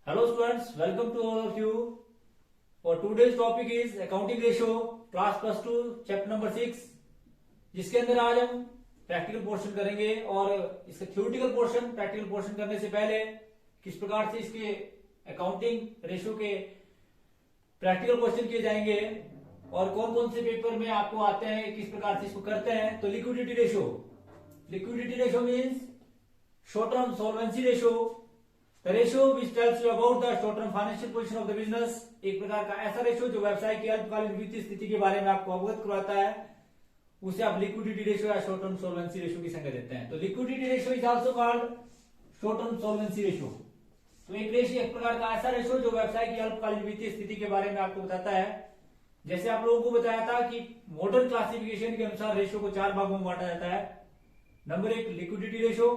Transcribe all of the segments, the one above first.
Hello students, welcome to all of you. For today's topic is accounting ratio, class plus 2, chapter number 6, जिसके अंदर आज हम practical portion करेंगे और इसका थ्योरेटिकल पोर्शन प्रैक्टिकल पोर्शन करने से पहले किस प्रकार से इसके अकाउंटिंग रेशियो के प्रैक्टिकल क्वेश्चन किए जाएंगे और कौन कौन से पेपर में आपको आते हैं, किस प्रकार से इसको करते हैं। तो liquidity ratio means short term solvency ratio, the ratio which tells you about the short term financial position of the business. एक प्रकार का ऐसा रेशियो जो व्यवसाय की अल्पकालीन वित्तीय स्थिति के बारे में आपको अवगत करवाता है, उसे आप लिक्विडिटी रेशियो या शॉर्ट टर्म सॉल्वेंसी रेशियो की संज्ञा देते हैं। तो liquidity ratio is also called short term solvency ratio. तो एक रेशियो एक प्रकार का ऐसा रेशियो जो व्यवसाय की अल्पकालीन वित्तीय स्थिति के बारे में आपको बताता है। जैसे आप लोगों को बताया था कि मॉडर्न क्लासिफिकेशन के अनुसार रेशियो को 4 भागों में बांटा जाता है। नंबर 1 लिक्विडिटी रेशियो,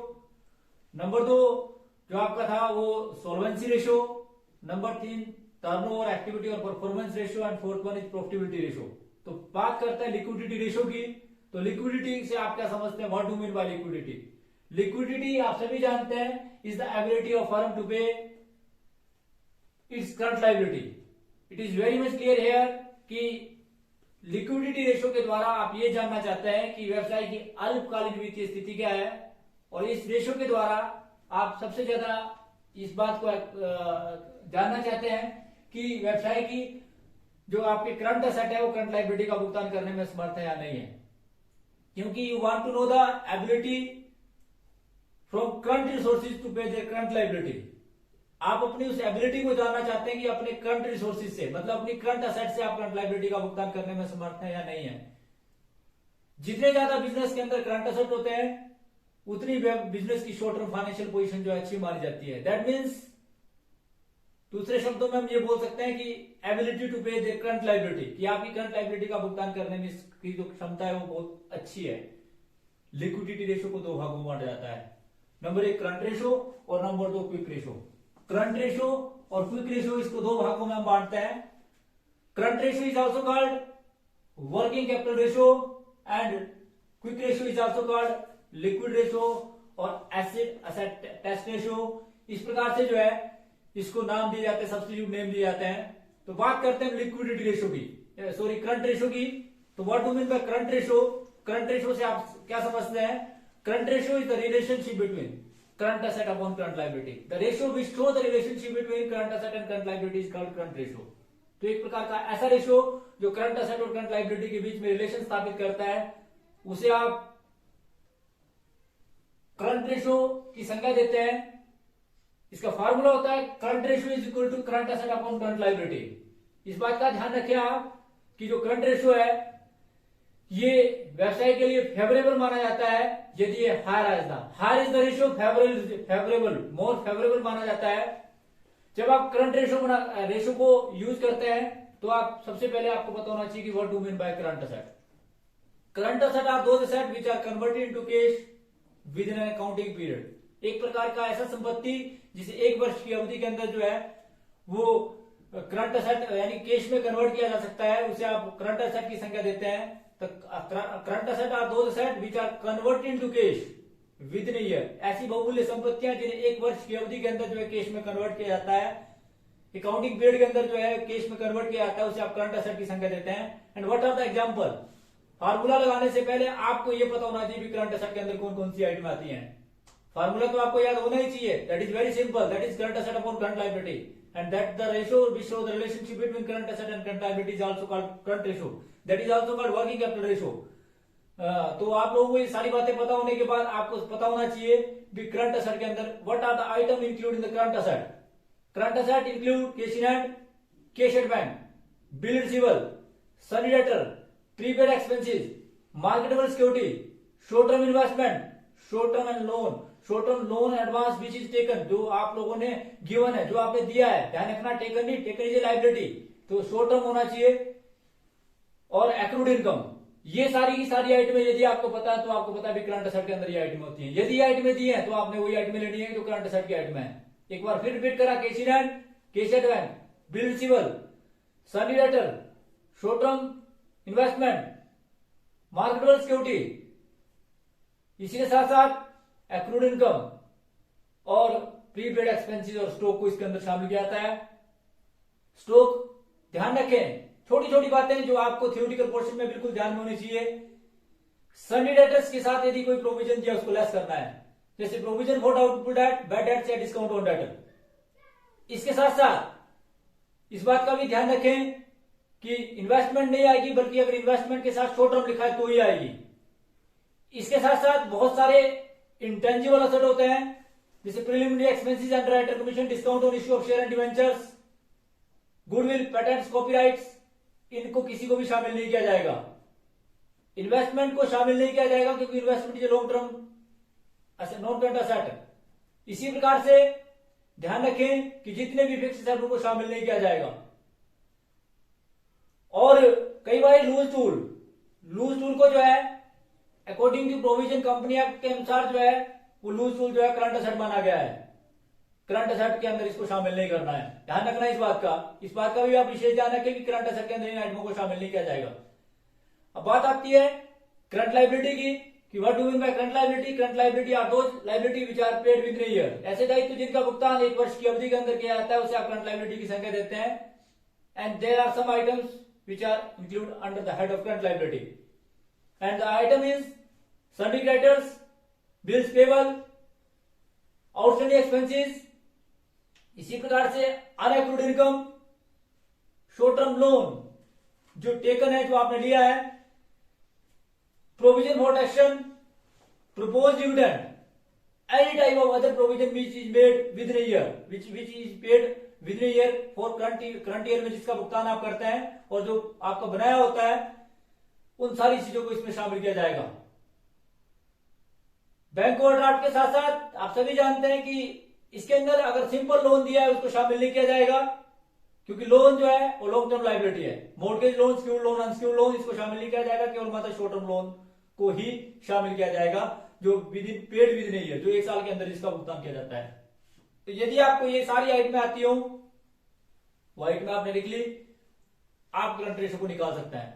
नंबर 2 जो आपका था वो solvency ratio, number 3 turnover activity और performance ratio and fourth one is profitability ratio. तो बात करते हैं लिक्विडिटी रेशियो की। तो लिक्विडिटी से आप क्या समझते हैं, what do mean by liquidity? Liquidity आप सभी जानते हैं is the ability of firm to pay its current liability. It is very much clear here कि लिक्विडिटी रेशियो के द्वारा आप ये जानना चाहते हैं कि व्यवसाय की अल्पकालीन वित्तीय स्थिति क्या है, और इस रेशियो के द्वारा आप सबसे ज्यादा इस बात को जानना चाहते हैं कि व्यवसाय की जो आपके करंट एसेट है वो करंट लायबिलिटी का भुगतान करने में समर्थ है या नहीं है। क्योंकि you want to know the ability from current resources to pay their current liability. आप अपनी उस एबिलिटी को जानना चाहते हैं कि अपने करंट रिसोर्सेज से, मतलब अपनी करंट एसेट से आप करंट लायबिलिटी का भुगतान करने में समर्थ है या नहीं है। जितने ज्यादा बिजनेस के अंदर करंट एसेट होते हैं उतनी बिजनेस की शॉर्ट टर्म फाइनेंशियल पोजीशन जो है अच्छी मानी जाती है। दैट मीन्स दूसरे शब्दों में हम ये बोल सकते हैं कि ability to pay their current liability, कि आपकी करंट लायबिलिटी का भुगतान करने में इसकी जो क्षमता है वो बहुत अच्छी है। लिक्विडिटी रेशियो को 2 भागों में बांटा जाता है। नंबर 1 करंट रेशियो और number 2 quick ratio. Current ratio और क्विक रेशियो इसको 2 भागों में हम बांटते हैं। Current ratio is also called working capital ratio and quick ratio is also called liquid ratio और एसिड असेट टेस्ट रेशियो। इस प्रकार से जो है इसको नाम दिए जाते हैं, सब्स्टिट्यूट नेम दिए जाते हैं। तो बात करते हैं लिक्विडिटी रेशियो की, सॉरी करंट रेशियो की। तो what do mean by current ratio? Current ratio से आप क्या समझते हैं? Current ratio is the relationship between current asset upon current liability. The ratio which show the relationship between current asset and current liability is called current ratio. तो एक प्रकार का ऐसा रेशियो जो करंट एसेट और करंट लायबिलिटी के बीच में relation स्थापित करता है, उसे आप करंट रेशियो की संज्ञा देते हैं। इसका फार्मूला होता है current ratio is equal to current asset upon current liability. इस बात का ध्यान रखें आप कि जो करंट रेशियो है ये व्यवसाय के लिए फेवरेबल माना जाता है यदि ये higher is the ratio favourable more favourable माना जाता है। जब आप करंट रेशियो को यूज करते हैं तो आप सबसे पहले आपको पता होना चाहिए कि what do mean by current asset. Current asset are those asset which are converted into cash within an accounting period. एक प्रकार का ऐसा संपत्ति जिसे 1 वर्ष की अवधि के अंदर जो है वो करंट एसेट यानी कैश में कन्वर्ट किया जा सकता है, उसे आप करंट एसेट की संख्या देते हैं। तो current asset are those asset which are converted into cash within year. ऐसी बहुमूल्य संपत्तियां जिन्हें 1 वर्ष की अवधि के अंदर जो है कैश में कन्वर्ट किया जाता है, अकाउंटिंग पीरियड के अंदर जो है कैश में कन्वर्ट किया जाता है, उसे आप करंट एसेट की संख्या देते हैं। And what are the example? Formula लगाने से पहले आपको यह पता होना चाहिए कि करंट एसेट के अंदर कौन कौन सी आइटम आती हैं। फार्मूला तो आपको याद होना ही चाहिए। That is very simple, that is current asset upon current liability and that the ratio which show the relationship between current asset and current liability is also called current ratio. That is also called working capital ratio. तो आप लोगों को ये सारी बातें पता होने के बाद आपको पता होना चाहिए कि करंट एसेट के अंदर what are the item include in the current asset. Current asset include cash in hand, cash at bank, bill receivable, sundry debtor, prepaid expenses, marketable security, short term investment, short term and loan, short term loan advance which is taken, जो आप लोगों ने given है, जो आपने दिया है, ध्यान रखना टेकन नहीं, टेकन इज ए लायबिलिटी, तो शॉर्ट टर्म होना चाहिए, और एक्रूड इनकम। ये सारी की सारी आइटमें यदि आपको पता है तो आपको पता है भी करंट एसेट के अंदर ये आइटमें होती हैं। यदि ये आइटमें दी हैं तो आपने वही आइटमें लेनी है जो करंट एसेट की आइटमें है। एक बार फिर रिपीट करा, cash in hand, cash at bank, bill receivable, sundry debtor, short term investment, marketable security, इसी के साथ साथ एक्रूड इनकम और प्रीपेड एक्सपेंसेस और स्टॉक को इसके अंदर शामिल किया जाता है। स्टॉक, ध्यान रखें छोटी छोटी बातें जो आपको थियोरिटिकल पोर्शन में बिल्कुल ध्यान में होनी चाहिए। सनी डेटर्स के साथ यदि कोई प्रोविजन दिया उसको लेस करना है, जैसे provision for doubtful debt, bad debts या डिस्काउंट ऑन डेटर। इसके साथ साथ इस बात का भी ध्यान रखें कि इन्वेस्टमेंट नहीं आएगी, बल्कि अगर इन्वेस्टमेंट के साथ शॉर्ट टर्म लिखा है तो ही आएगी। इसके साथ साथ बहुत सारे इंटेंजिबल असेट होते हैं, जैसे preliminary expenses, underwriter commission, discount on issue of share and debentures, goodwill, patents, copyrights, इनको किसी को भी शामिल नहीं किया जाएगा। इन्वेस्टमेंट को शामिल नहीं किया जाएगा क्योंकि investment is long term non current asset. इसी प्रकार से ध्यान रखें कि जितने भी फिक्स असेट उनको शामिल नहीं किया जाएगा। और कई बार लूज टूल को जो है according to provision company act के अनुसार जो है वो लूज टूल जो है करंट असेट माना गया है। करंट असेट के अंदर इसको शामिल नहीं करना है, ध्यान रखना इस बात का भी आप विशेष ध्यान रखें कि करंट असेट के अंदर इन आइटमों को शामिल नहीं किया जाएगा। अब बात आती है करंट लायबिलिटी की कि what do mean by current liability. Current liability are those liability which are paid within year. ऐसे दायित्व जिनका भुगतान एक वर्ष की अवधि के अंदर किया जाता है उसे आप करंट लायबिलिटी की संख्या देते हैं। And there are some items which are include under the head of current liability and the item is sundry creditors, bills payable, outstanding expenses. इसी प्रकार से unaccrued income, short term loan जो taken है, जो आपने लिया है, provision for taxation, proposed dividend, any type of other provision which is made within year, which is paid within year for current year में जिसका भुगतान आप करते हैं और जो आपका बनाया होता है, उन सारी चीजों को इसमें शामिल किया जाएगा। बैंक ओवरड्राफ्ट के साथ साथ आप सभी जानते हैं कि इसके अंदर अगर सिंपल लोन दिया है उसको शामिल नहीं किया जाएगा, क्योंकि लोन जो है वो लॉन्ग टर्म लायबिलिटी है। Mortgage loan, secured loan, unsecured loan, इसको शामिल नहीं किया जाएगा, केवल मात्र शॉर्ट टर्म लोन को ही शामिल किया जाएगा जो पेड विद इन ईयर, जो एक साल के अंदर जिसका भुगतान किया जाता है। तो यदि आपको ये सारी आइटमें आती हो, वो आइटमें आपने लिख ली, आप करंट रेशियो को निकाल सकते हैं,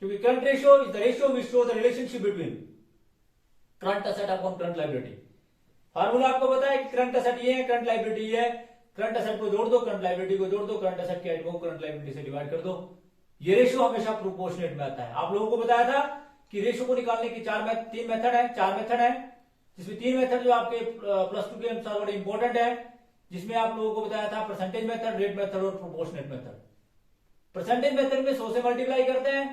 क्योंकि current ratio is the ratio which shows the relationship between current asset upon current liability. Formula आपको पता है कि करंट असेट ये है, करंट लायबिलिटी ये है, करंट असेट को जोड़ दो, करंट लायबिलिटी को जोड़ दो, करंट असेट की आइटम को करंट लायबिलिटी से डिवाइड कर दो। ये रेशियो हमेशा प्रोपोर्शनेट में आता है। आप लोगों को बताया था कि रेशियो को निकालने की चार मेथड है, जिसमें 3 मेथड जो आपके +2 के अनुसार बड़े इंपॉर्टेंट है, जिसमें आप लोगों को बताया था परसेंटेज मेथड, रेट मेथड और प्रोपोर्शनेट मेथड। परसेंटेज मेथड में 100 से मल्टीप्लाई करते हैं,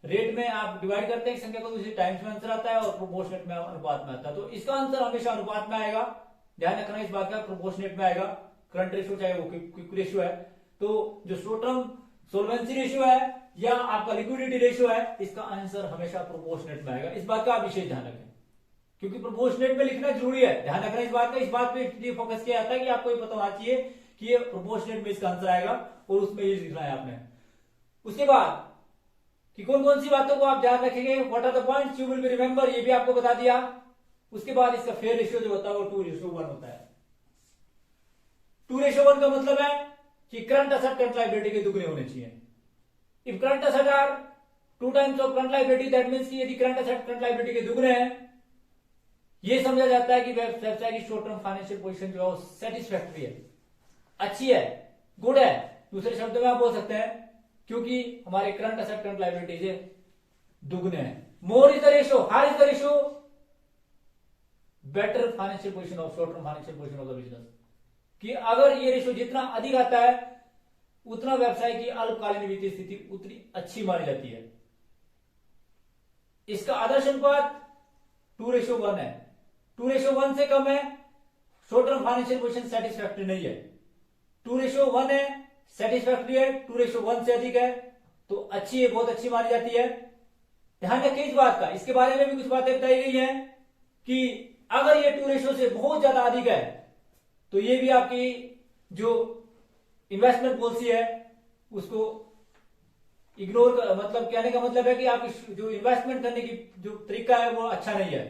रेट में आप डिवाइड करते हैं संख्या को, दूसरी टाइम्स में आंसर आता है, और प्रोपोर्शनेट में अनुपात में आता है। तो इसका आंसर हमेशा अनुपात में आएगा, ध्यान रखना इस बात का। प्रोपोर्शनेट में आएगा करंट रेशियो, चाहे वो क्विक रेशियो है। तो जो शॉर्ट टर्म सोल्वेंसी रेशियो है या आपका लिक्विडिटी रेशियो है, इसका आंसर हमेशा प्रोपोर्शनेट में आएगा। इस बात का आप विशेष ध्यान रखें, क्योंकि प्रोपोर्शनेट में लिखना जरूरी है, ध्यान रखना इस बात का। इस बात पे फोकस किया जाता है कि आपको ये पता होना चाहिए कि ये प्रोपोर्शनेट में इसका आंसर आएगा और उसमें ये लिखना है आपने। उसके बाद कि कौन कौन सी बातों को आप ध्यान रखेंगे, what are the points you will be remember, ये भी आपको बता दिया। उसके बाद इसका फेयर रेशियो जो होता है वो 2:1 होता है। 2:1 का मतलब है कि करंट असेट करंट लायबिलिटी के दुगने होने चाहिए। If current asset are 2 times of current liability, that means कि यदि करंट असेट करंट लायबिलिटी के दुगने हैं, ये समझा जाता है कि व्यवसाय की शॉर्ट टर्म फाइनेंशियल पोजीशन जो है सेटिस्फैक्टरी है, अच्छी है, गुड है। दूसरे शब्दों में आप बोल सकते हैं क्योंकि हमारे करंट असेट करंट लायबिलिटी से दुगने हैं। More is the ratio, higher is the ratio, better financial position of short term financial position of the business. कि अगर ये रेशियो जितना अधिक आता है उतना व्यवसाय की अल्पकालीन वित्तीय स्थिति उतनी अच्छी मानी जाती है। इसका आदर्श अनुपात 2:1 है। 2:1 से कम है, short term financial position satisfactory नहीं है। 2:1 है, सेटिस्फैक्टरी है। 2:1 से अधिक है तो अच्छी है, बहुत अच्छी मानी जाती है। ध्यान रखें इस बात का। इसके बारे में भी कुछ बातें बताई गई हैं कि अगर ये 2 से बहुत ज्यादा अधिक है तो ये भी आपकी जो इन्वेस्टमेंट पॉलिसी है उसको इग्नोर कर, मतलब कहने का मतलब है कि आप जो इन्वेस्टमेंट करने की जो तरीका है वो अच्छा नहीं है।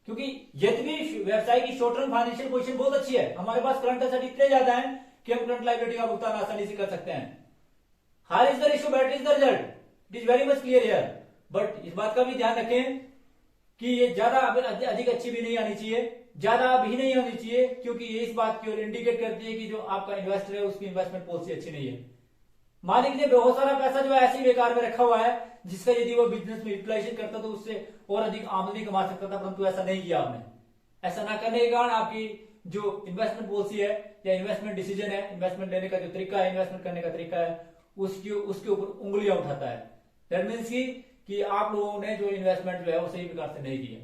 क्योंकि यद्यपि व्यवसाय की शॉर्ट टर्म फाइनेंशियल पोजीशन बहुत अच्छी है, हमारे पास करंट असेट इतने ज्यादा हैं कि हम करंट लायबिलिटी का भुगतान आसानी से कर सकते हैं। Higher is the ratio, better is the result, it is very much clear here. But इस बात का भी ध्यान रखें कि ये ज्यादा अधिक अच्छी भी नहीं आनी चाहिए, ज्यादा भी नहीं होनी चाहिए, क्योंकि ये इस बात की ओर इंडिकेट करती है कि जो आपका इन्वेस्टर है उसकी इन्वेस्टमेंट पॉलिसी अच्छी नहीं है। मालिक ने बहुत सारा पैसा जो है ऐसे बेकार में रखा हुआ है, जिसका यदि वो बिजनेस में यूटिलाइजेशन करता तो उससे और अधिक आमदनी कमा सकता था, परंतु ऐसा नहीं किया आपने। ऐसा ना करने के कारण आपकी जो इन्वेस्टमेंट पॉलिसी है या इन्वेस्टमेंट डिसीजन है, इन्वेस्टमेंट लेने का जो तरीका है, इन्वेस्टमेंट करने का तरीका है, उसके ऊपर उंगलियां उठाता है। दैट मीन्स कि आप लोगों ने जो इन्वेस्टमेंट जो है वो सही प्रकार से नहीं किया।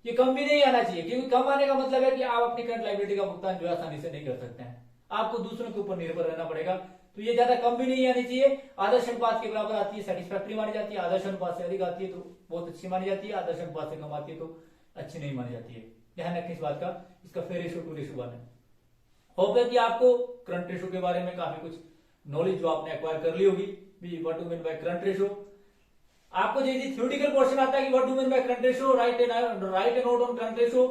ये कम भी नहीं आना चाहिए, क्योंकि कम आने का मतलब है कि आप अपनी करंट लायबिलिटी का भुगतान जो है आसानी से नहीं कर सकते हैं, आपको दूसरों के ऊपर निर्भर रहना पड़ेगा। तो ये ज्यादा कम भी नहीं आनी चाहिए। आदर्श अनुपात के बराबर आती है, सेटिस्फैक्टरी मानी जाती है। आदर्श अनुपात से अधिक आती है तो बहुत अच्छी मानी जाती है। आदर्श अनुपात से कम आती है तो अच्छी नहीं मानी जाती है। ध्यान रखें इस बात का। इसका फेयर रेशियो टू रेशियो 1 है। होप है कि आपको करंट रेशियो के बारे में काफी कुछ नॉलेज जो आपने एक्वायर कर ली होगी। What do mean by current ratio. आपको यदि थ्योरेटिकल पोर्शन आता है कि what do mean by current ratio, right A note on current ratio.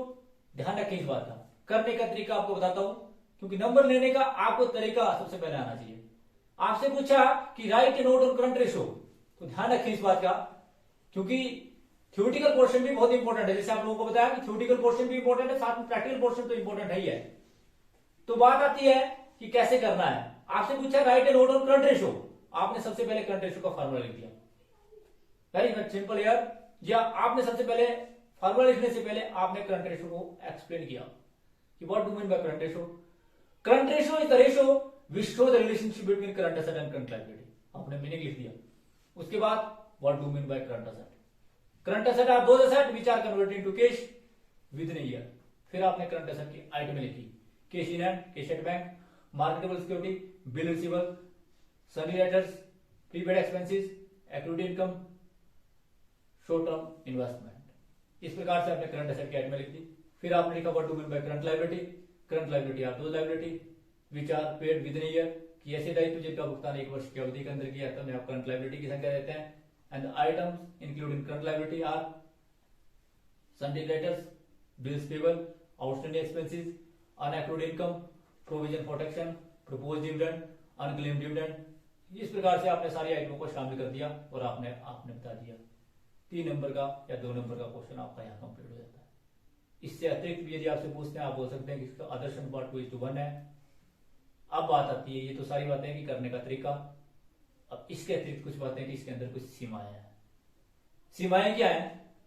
ध्यान रखें इस बात का। करने का तरीका आपको बताता हूं, क्योंकि नंबर लेने का आपको तरीका सबसे पहले आना चाहिए। आपसे पूछा कि right A note on current ratio, तो ध्यान रखें इस बात का, क्योंकि थ्योरेटिकल पोर्शन भी बहुत इंपॉर्टेंट है। जैसे आप लोगों को बताया कि थ्योरेटिकल पोर्शन भी इंपॉर्टेंट है, साथ में प्रैक्टिकल पोर्शन तो इंपॉर्टेंट है ही है। तो बात आती है कि कैसे करना है। आपसे पूछा right A note on current ratio, आपने सबसे पहले करंट रेशियो का फार्मूला लिख दिया। वेरी मच सिंपल यार। या आपने सबसे पहले फार्मूला लिखने से पहले आपने करंट रेशियो को एक्सप्लेन किया कि what do mean by current ratio. Current ratio is the ratio which show the relationship between current asset and current liability. आपने मीनिंग लिख दिया। उसके बाद what do mean by current asset. Current asset are those asset which are converted into cash within a year. फिर आपने current asset की आइटमें लिखी, cash in hand, cash at bank, marketable security, bill receivable, sundry letters, prepaid expenses, accrued income, short term investment. इस प्रकार से आपने current asset की आइटमें लिख दी। फिर आपने लिखा what do mean by current liability. Current liability are those liability which are paid within year, कि ऐसे दायित्व जिनका भुगतान एक वर्ष की अवधि के अंदर किया जाता है, आप करंट लायबिलिटी की संख्या देते हैं। And the items including current liability are sundry creditors, bills payable, outstanding expenses, unaccrued income, provision for taxation, proposed dividend, unclaimed dividend. इस प्रकार से आपने सारी आइटमों को शामिल कर दिया और आपने बता दिया। 3 नंबर का या 2 नंबर का क्वेश्चन आपका यहाँ कंप्लीट हो जाता है। इससे अतिरिक्त भी यदि आपसे पूछते हैं, आप बोल सकते हैं कि इसका आदर्श अनुपात 2:1 है। अब बात आती है, ये तो सारी बातें कि करने का तरीका। अब इसके अतिरिक्त कुछ बातें कि इसके अंदर कुछ सीमाएं हैं। सीमाएं क्या है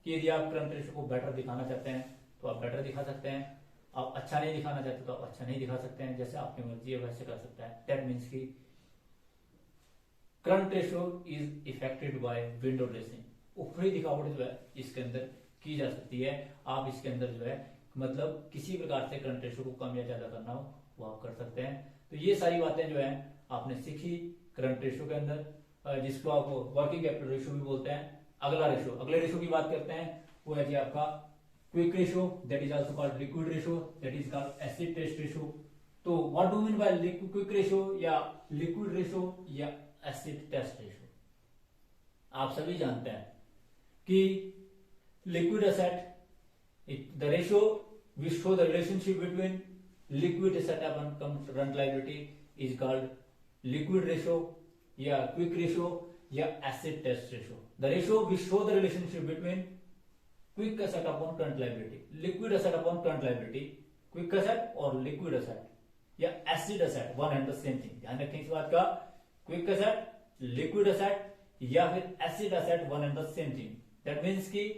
कि यदि आप करंट रेशियो को बेटर दिखाना चाहते हैं तो आप बेटर दिखा सकते हैं, आप अच्छा नहीं दिखाना चाहते तो आप अच्छा नहीं दिखा सकते हैं, जैसे आपकी मर्जी है वैसे कर सकते हैं। दैट मीन्स की current ratio is affected by window dressing. ऊपरी दिखावट जो है इसके अंदर की जा सकती है। आप इसके अंदर जो है मतलब किसी प्रकार से करंट रेशियो को कम या ज्यादा करना हो वो आप कर सकते हैं। तो ये सारी बातें जो है आपने सीखी करंट रेशियो के अंदर, जिसको आप वर्किंग कैपिटल रेशियो भी बोलते हैं। अगले रेशियो की बात करते हैं, वो है जी आपका quick ratio, that is also called liquid ratio, that is called acid test ratio. तो what do mean by quick ratio या लिक्विड रेशियो या एसिड टेस्ट रेशियो। आप सभी जानते हैं कि liquid asset the ratio which show the relationship between liquid asset and current liability is called liquid ratio या quick ratio या acid test ratio. The ratio which show the relationship between quick asset upon current liability, liquid asset upon current liability, quick asset और liquid asset या acid asset one and the same thing. ध्यान रखें इस बात का। Quick asset, liquid asset या फिर acid asset one and the same thing. That means की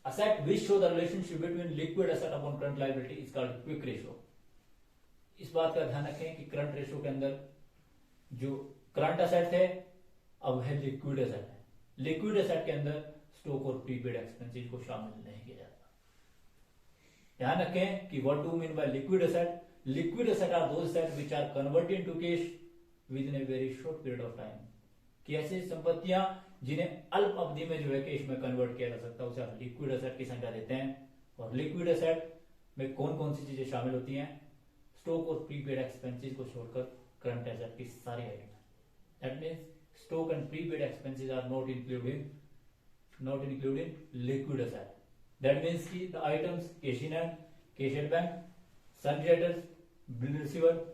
asset which show the relationship between liquid asset upon current liability is called quick ratio। इस बात का ध्यान रखें कि करंट रेशियो के अंदर जो करंट एसेट है अब है लिक्विड एसेट है। लिक्विड एसेट के अंदर स्टॉक और प्रीपेड एक्सपेंसेस को शामिल नहीं किया जाता। ध्यान रखें कि what do mean by liquid asset. Liquid asset are those asset which are converted into cash within a very short period of time. कि ऐसी संपत्तियां जिन्हें अल्प अवधि में जो है कैश में कन्वर्ट किया जा सकता है उसे आप लिक्विड एसेट की संख्या देते हैं। और लिक्विड एसेट में कौन कौन सी चीजें शामिल होती हैं, स्टॉक और प्रीपेड एक्सपेंसेस को छोड़कर करंट एसेट की सारी item. That means stock and prepaid expenses are not include in liquid asset. That means की the items cash in hand, cash at bank, sundry letters, bill receiver,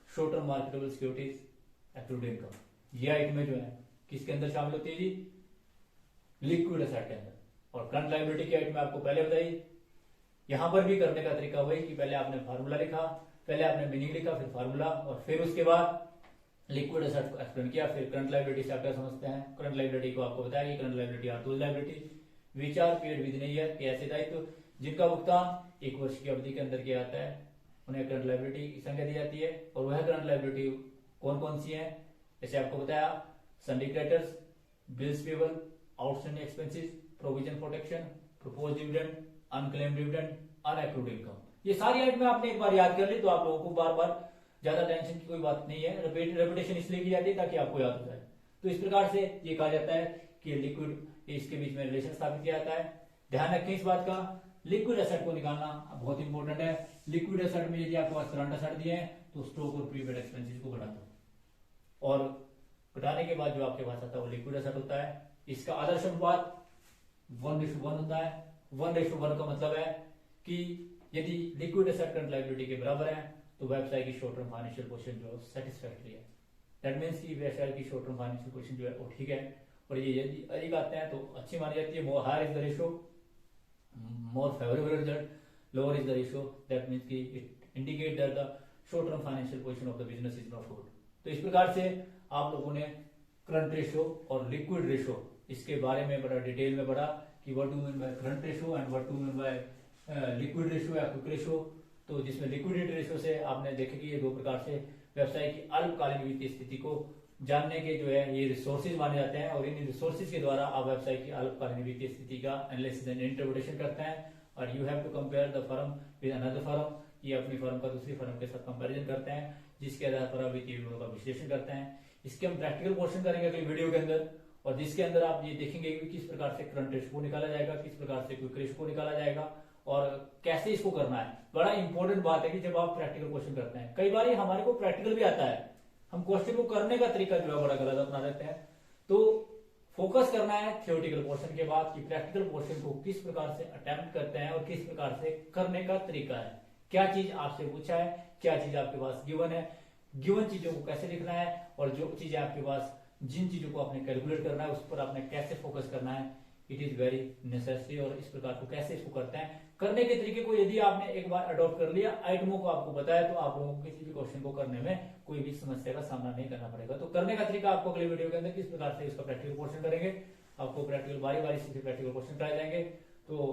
short term marketable securities, accrued income, ये आइटमें जो है किसके अंदर शामिल होती है जी, लिक्विड एसेट के अंदर। और करंट लायबिलिटी की आइटम आपको पहले बताई यहां पर भी करने का तरीका वही कि पहले आपने फार्मूला लिखा, पहले आपने मीनिंग लिखा, फिर फार्मूला, और फिर उसके बाद लिक्विड एसेट को एक्सप्लेन किया। फिर करंट लायबिलिटी से आप क्या समझते हैं, करंट लायबिलिटी को आपको बताया कि current liability are those liability which are paid within year, ऐसे दायित्व जिनका भुगतान एक वर्ष की अवधि के अंदर किया जाता है, उन्हें करंट लायबिलिटी की संज्ञा दी जाती है। और वह करंट लायबिलिटी कौन कौन सी है, जैसे आपको बताया sundry creditors, bills payable, outstanding expenses, provision protection, propose dividend, unclaim dividend, unaccrued income. ये सारी आइटमें आपने एक बार याद कर ली तो आप लोगों को बार बार ज्यादा टेंशन की कोई बात नहीं है। रेपिटेशन इसलिए की जाती है ताकि आपको याद हो जाए। तो इस प्रकार से ये कहा जाता है कि लिक्विड इसके बीच में रिलेशन स्थापित किया जाता है। ध्यान रखें इस बात का, लिक्विड एसेट को निकालना बहुत इंपॉर्टेंट है। लिक्विड एसेट में यदि आपके पास करंट एसेट दिए हैं तो स्टॉक और प्रीपेड एक्सपेंसेस को घटा दो, और घटाने के बाद जो आपके पास आता है वो लिक्विड एसेट होता है। इसका आदर्श अनुपात 1:1 होता है। 1:1 का मतलब है कि यदि लिक्विड एसेट करंट लायबिलिटी के बराबर है तो व्यवसाय की शॉर्ट टर्म फाइनेंशियल पोजीशन जो है सेटिस्फैक्टरी है। दैट मींस कि व्यवसाय की शॉर्ट टर्म फाइनेंशियल पोजीशन जो है वो ठीक है। और ये यदि अधिक आते हैं तो अच्छी मानी जाती है। More higher is the ratio, more favourable result, lower is the ratio, that means कि it indicate that the short term financial position of the business is not good. तो इस प्रकार से आप लोगों ने करंट रेशियो और लिक्विड रेशियो इसके बारे में बड़ा डिटेल में पढ़ा कि what do mean by current ratio and what do mean by liquid ratio या क्विक रेशियो। तो जिसमें लिक्विडिटी रेशियो से आपने देखे कि ये दो प्रकार से व्यवसाय की अल्पकालीन वित्तीय स्थिति को जानने के जो है ये रिसोर्सेज माने जाते हैं, और इन रिसोर्सेज के द्वारा आप व्यवसाय की अल्पकालीन वित्तीय स्थिति का एनालिसिस एंड इंटरप्रिटेशन करते हैं। और you have to compare the firm with another firm, ये अपनी फर्म का दूसरी फर्म के साथ कंपैरिजन करते हैं, जिसके आधार पर आप वित्तीय विवरणों का विश्लेषण करते हैं। इसके हम प्रैक्टिकल पोर्शन करेंगे अगली वीडियो के अंदर, और जिसके अंदर आप ये देखेंगे कि किस प्रकार से करंट रेशियो को निकाला जाएगा, किस प्रकार से क्विक रेशियो को निकाला जाएगा और कैसे इसको करना है। बड़ा इंपॉर्टेंट बात है कि जब आप प्रैक्टिकल क्वेश्चन करते हैं, कई बार हमारे को प्रैक्टिकल भी आता है, हम क्वेश्चन को करने का तरीका जो है बड़ा गलत अपना देते हैं। तो फोकस करना है थियोरेटिकल पोर्शन के बाद कि प्रैक्टिकल पोर्शन को किस प्रकार से अटेम्प्ट करते हैं और किस प्रकार से करने का तरीका है, क्या चीज आपसे पूछा है, क्या चीज आपके पास गिवन है, गिवन चीजों को कैसे लिखना है, और जो चीजें आपके पास जिन चीजों को आपने कैलकुलेट करना है उस पर आपने कैसे फोकस करना है, इट इज वेरी नेसेसरी। और इस प्रकार को कैसे इसको करते हैं, करने के तरीके को यदि आपने एक बार अडॉप्ट कर लिया, आइटमों को आपको बताया, तो आप लोगों को किसी भी क्वेश्चन को करने में कोई भी समस्या का सामना नहीं करना पड़ेगा। तो करने का तरीका आपको अगले वीडियो के अंदर किस प्रकार से इसका प्रैक्टिकल क्वेश्चन करेंगे, आपको प्रैक्टिकल बारी बारी से प्रैक्टिकल क्वेश्चन कराए जाएंगे। तो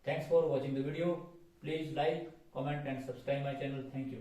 thanks for watching the video, please like, comment and subscribe my channel. Thank you.